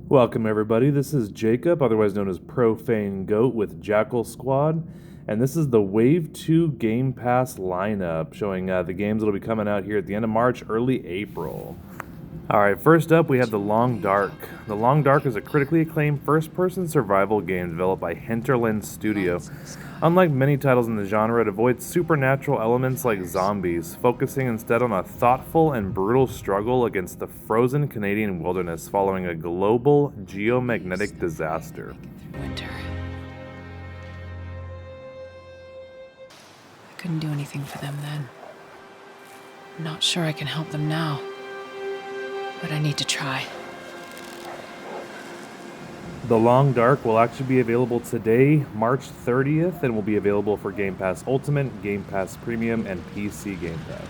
Welcome everybody, this is Jacob, otherwise known as Profane Goat with JACKLE Squad, and this is the Wave 2 Game Pass lineup, showing the games that will be coming out here at the end of March, early April. Alright, first up we have The Long Dark. The Long Dark is a critically acclaimed first-person survival game developed by Hinterland Studio. Unlike many titles in the genre, it avoids supernatural elements like zombies, focusing instead on a thoughtful and brutal struggle against the frozen Canadian wilderness following a global geomagnetic disaster. Winter. I couldn't do anything for them then. I'm not sure I can help them now, but I need to try. The Long Dark will actually be available today, March 30th, and will be available for Game Pass Ultimate, Game Pass Premium, and PC Game Pass.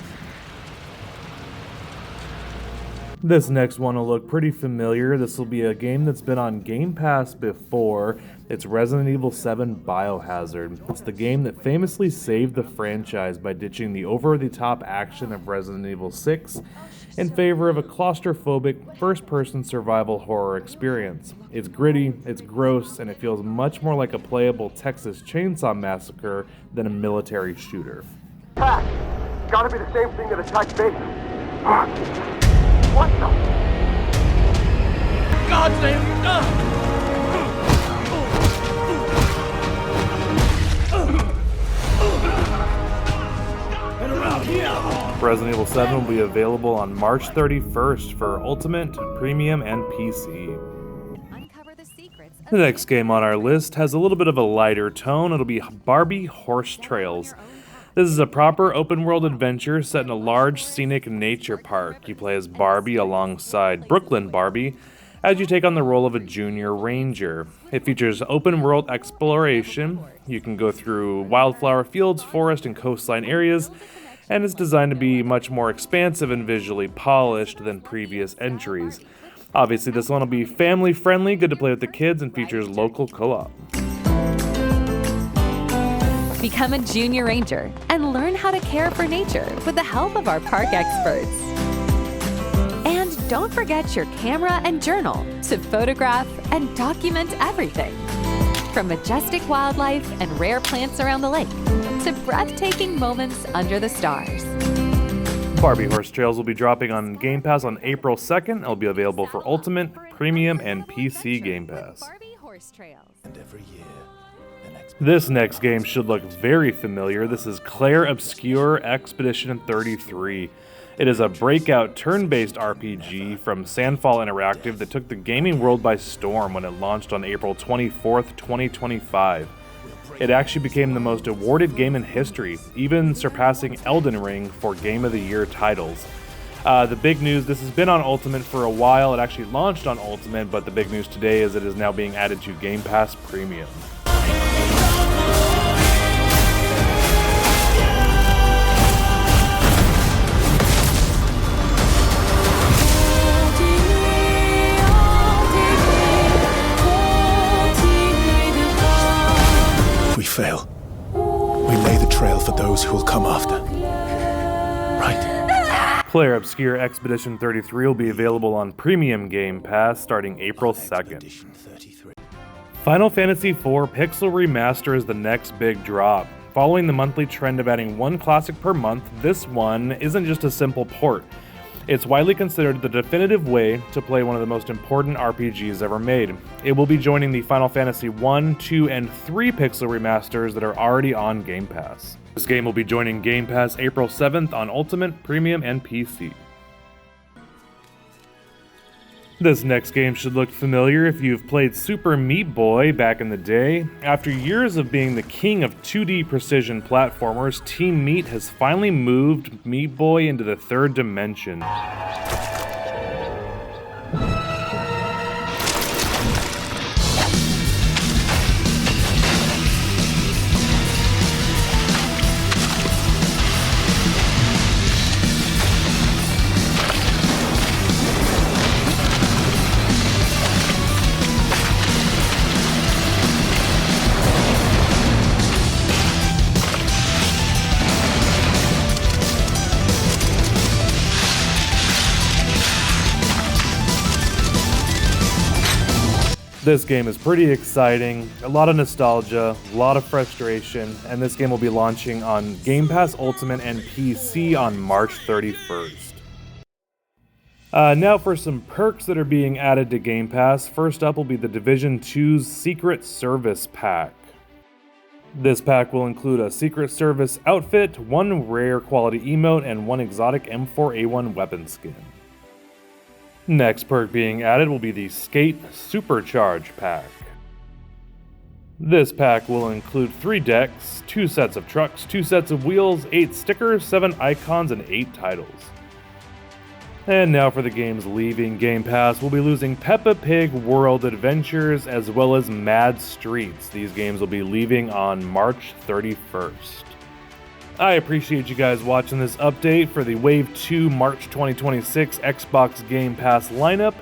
This next one will look pretty familiar. This will be a game that's been on Game Pass before. It's Resident Evil 7 Biohazard. It's the game that famously saved the franchise by ditching the over-the-top action of Resident Evil 6 in favor of a claustrophobic, first-person survival horror experience. It's gritty, it's gross, and it feels much more like a playable Texas Chainsaw Massacre than a military shooter. Pat, gotta be the same thing that attacked base. What the? God's name! Resident Evil 7 will be available on March 31st for Ultimate, Premium, and PC. The next game on our list has a little bit of a lighter tone. It'll be Barbie Horse Trails. This is a proper open-world adventure set in a large scenic nature park. You play as Barbie alongside Brooklyn Barbie as you take on the role of a junior ranger. It features open-world exploration. You can go through wildflower fields, forest, and coastline areas, and it's designed to be much more expansive and visually polished than previous entries. Obviously, this one will be family-friendly, good to play with the kids, and features local co-op. Become a junior ranger and learn how to care for nature with the help of our park experts. And don't forget your camera and journal to photograph and document everything. From majestic wildlife and rare plants around the lake to breathtaking moments under the stars. Barbie Horse Trails will be dropping on Game Pass on April 2nd. It'll be available for Ultimate, Premium, and PC Game Pass. This next game should look very familiar. This is Clair Obscur Expedition 33. It is a breakout turn-based RPG from Sandfall Interactive that took the gaming world by storm when it launched on April 24th, 2025. It actually became the most awarded game in history, even surpassing Elden Ring for Game of the Year titles. The big news, this has been on Ultimate for a while. It actually launched on Ultimate, but the big news today is it is now being added to Game Pass Premium. Fail. We lay the trail for those who will come after. Right. Clair Obscur Expedition 33 will be available on Premium Game Pass starting April 2nd. Final Fantasy IV Pixel Remaster is the next big drop. Following the monthly trend of adding one classic per month, this one isn't just a simple port. It's widely considered the definitive way to play one of the most important RPGs ever made. It will be joining the Final Fantasy 1, 2, and 3 Pixel remasters that are already on Game Pass. This game will be joining Game Pass April 7th on Ultimate, Premium, and PC. This next game should look familiar if you've played Super Meat Boy back in the day. After years of being the king of 2D precision platformers, Team Meat has finally moved Meat Boy into the third dimension. This game is pretty exciting, a lot of nostalgia, a lot of frustration, and this game will be launching on Game Pass Ultimate and PC on March 31st. Now for some perks that are being added to Game Pass. First up will be the Division 2's Secret Service Pack. This pack will include a Secret Service outfit, 1 rare quality emote, and 1 exotic M4A1 weapon skin. Next perk being added will be the Skate Supercharge pack. This pack will include 3 decks, 2 sets of trucks, 2 sets of wheels, 8 stickers, 7 icons, and 8 titles. And now for the games leaving Game Pass, we'll be losing Peppa Pig World Adventures as well as Mad Streets. These games will be leaving on March 31st. I appreciate you guys watching this update for the Wave 2 March 2026 Xbox Game Pass lineup.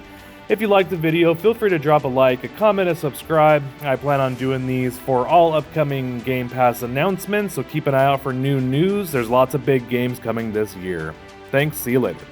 If you liked the video, feel free to drop a like, a comment, and subscribe. I plan on doing these for all upcoming Game Pass announcements, so keep an eye out for new news. There's lots of big games coming this year. Thanks, see you later.